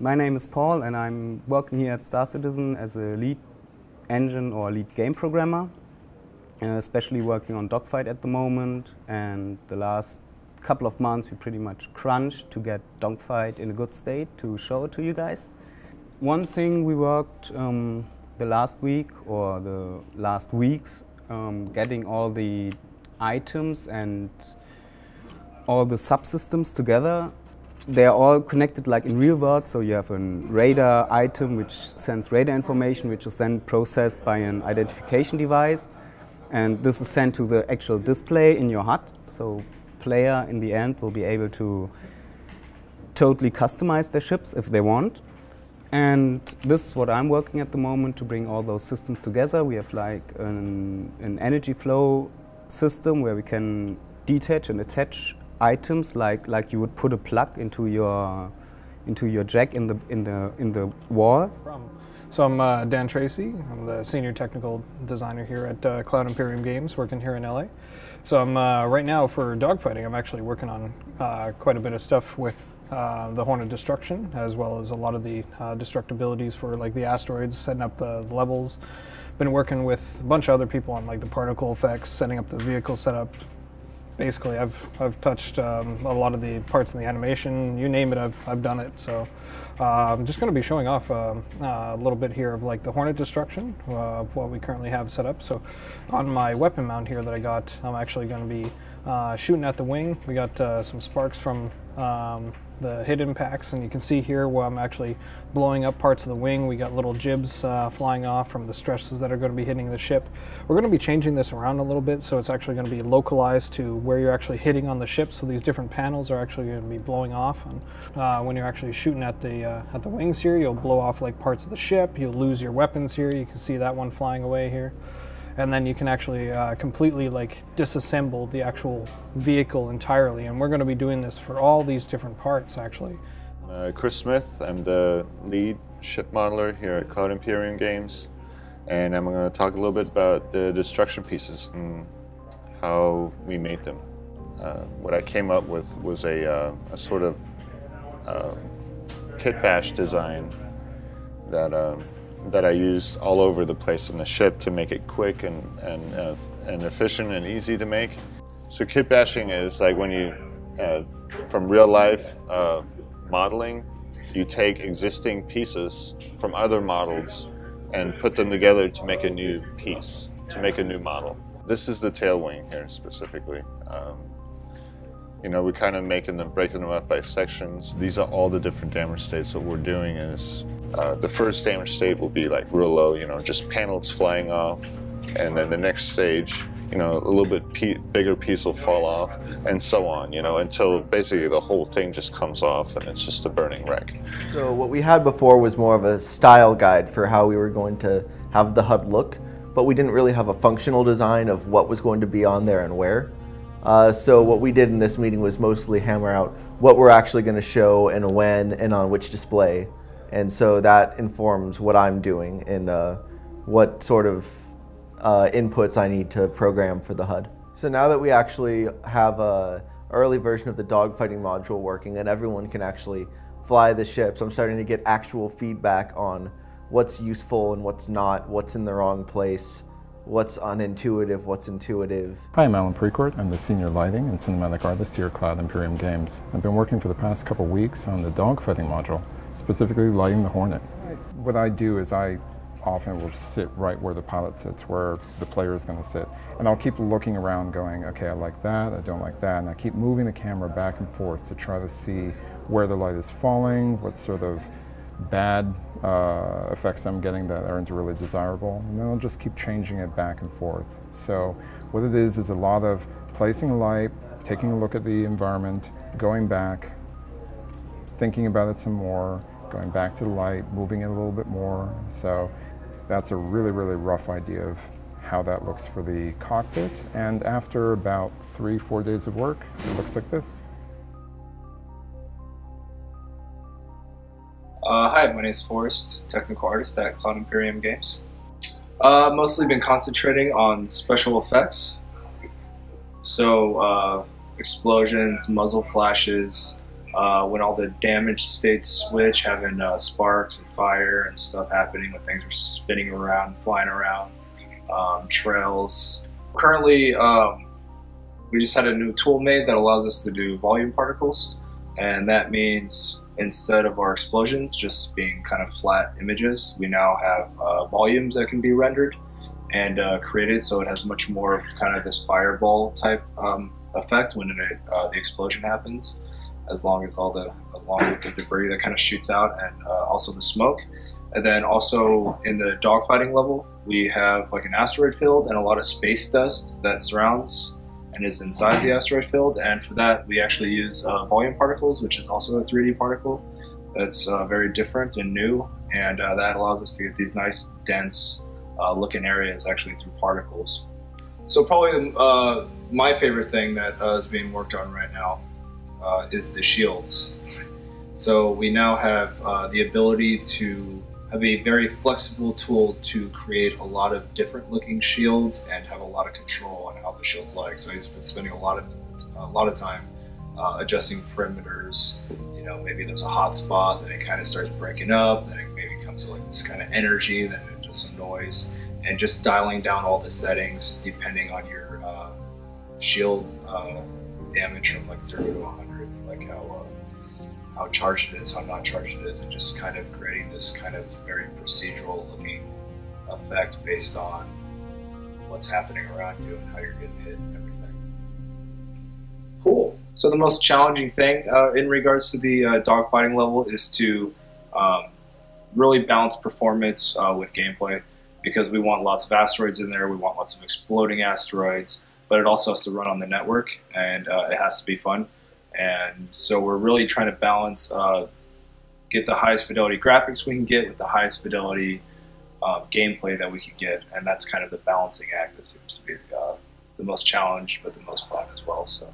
My name is Paul and I'm working here at Star Citizen as a lead engine or lead game programmer, especially working on Dogfight at the moment, and the last couple of months we pretty much crunched to get Dogfight in a good state to show it to you guys. One thing we worked the last week or the last weeks, getting all the items and all the subsystems together. They're all connected like in real world, so you have a radar item which sends radar information, which is then processed by an identification device, and this is sent to the actual display in your HUD. So player in the end will be able to totally customize their ships if they want. And this is what I'm working at the moment to bring all those systems together. We have like an energy flow system where we can detach and attach items like you would put a plug into your jack in the wall. So I'm Dan Tracy. I'm the senior technical designer here at Cloud Imperium Games, working here in LA. So I'm right now for dogfighting. I'm actually working on quite a bit of stuff with the Hornet destruction, as well as a lot of the destructibilities for like the asteroids, setting up the levels. Been working with a bunch of other people on like the particle effects, setting up the vehicle setup. Basically, I've touched a lot of the parts in the animation. You name it, I've done it. So I'm just going to be showing off a little bit here of like the Hornet destruction of what we currently have set up. So on my weapon mount here that I got, I'm actually going to be shooting at the wing. We got some sparks from the hit impacts, and you can see here where I'm actually blowing up parts of the wing. We got little jibs flying off from the stresses that are going to be hitting the ship. We're going to be changing this around a little bit, so it's actually going to be localized to where you're actually hitting on the ship. So these different panels are actually going to be blowing off, and when you're actually shooting at the wings here, you'll blow off like parts of the ship. You'll lose your weapons here. You can see that one flying away here. And then you can actually completely like disassemble the actual vehicle entirely. And we're going to be doing this for all these different parts actually. Chris Smith, I'm the lead ship modeler here at Cloud Imperium Games. And I'm going to talk a little bit about the destruction pieces and how we made them. What I came up with was a sort of kit bash design that I used all over the place in the ship to make it quick and efficient and easy to make. So kit bashing is like when you, from real life modeling, you take existing pieces from other models and put them together to make a new piece, to make a new model. This is the tail wing here specifically. You know, we're kind of breaking them up by sections. These are all the different damage states. What we're doing is the first damage state will be like real low, you know, just panels flying off. And then the next stage, you know, a little bit bigger piece will fall off, and so on, you know, until basically the whole thing just comes off and it's just a burning wreck. So what we had before was more of a style guide for how we were going to have the HUD look, but we didn't really have a functional design of what was going to be on there and where. So what we did in this meeting was mostly hammer out what we're actually going to show and when and on which display. And so that informs what I'm doing and what sort of inputs I need to program for the HUD. So now that we actually have an early version of the dogfighting module working and everyone can actually fly the ships, I'm starting to get actual feedback on what's useful and what's not, what's in the wrong place, what's unintuitive, what's intuitive. Hi, I'm Alan Precourt. I'm the senior lighting and cinematic artist here at Cloud Imperium Games. I've been working for the past couple of weeks on the dogfighting module, specifically lighting the Hornet. What I do is I often will sit right where the pilot sits, where the player is going to sit. And I'll keep looking around going, okay, I like that, I don't like that, and I keep moving the camera back and forth to try to see where the light is falling, what sort of bad effects I'm getting that aren't really desirable, and then I'll just keep changing it back and forth. So what it is a lot of placing a light, taking a look at the environment, going back, thinking about it some more, going back to the light, moving it a little bit more. So that's a really, really rough idea of how that looks for the cockpit. And after about 3-4 days of work, it looks like this. Hi, my name is Forrest, technical artist at Cloud Imperium Games. Mostly been concentrating on special effects. So explosions, muzzle flashes, when all the damage states switch, having sparks and fire and stuff happening when things are spinning around, flying around, trails. Currently, we just had a new tool made that allows us to do volume particles, and that means instead of our explosions just being kind of flat images, we now have volumes that can be rendered and created, so it has much more of kind of this fireball type effect when the explosion happens, along with the debris that kind of shoots out, and also the smoke. And then also in the dogfighting level, we have like an asteroid field and a lot of space dust that surrounds and is inside the asteroid field. And for that, we actually use volume particles, which is also a 3D particle that's very different and new. And that allows us to get these nice, dense looking areas actually through particles. So probably my favorite thing that is being worked on right now is the shields. So we now have the ability to have a very flexible tool to create a lot of different looking shields and have a lot of control on how the shields look. So he's been spending a lot of time adjusting perimeters. You know, maybe there's a hot spot, then it kind of starts breaking up, then it maybe comes to like this kind of energy, then just some noise, and just dialing down all the settings depending on your shield damage from like 0 to 100, like how charged it is, how not charged it is, and just kind of creating this kind of very procedural looking effect based on what's happening around you and how you're getting hit and everything. Cool. So the most challenging thing in regards to the dogfighting level is to really balance performance with gameplay, because we want lots of asteroids in there, we want lots of exploding asteroids, but it also has to run on the network, and it has to be fun. And so we're really trying to balance, get the highest fidelity graphics we can get with the highest fidelity gameplay that we can get, and that's kind of the balancing act that seems to be the most challenge, but the most fun as well. So.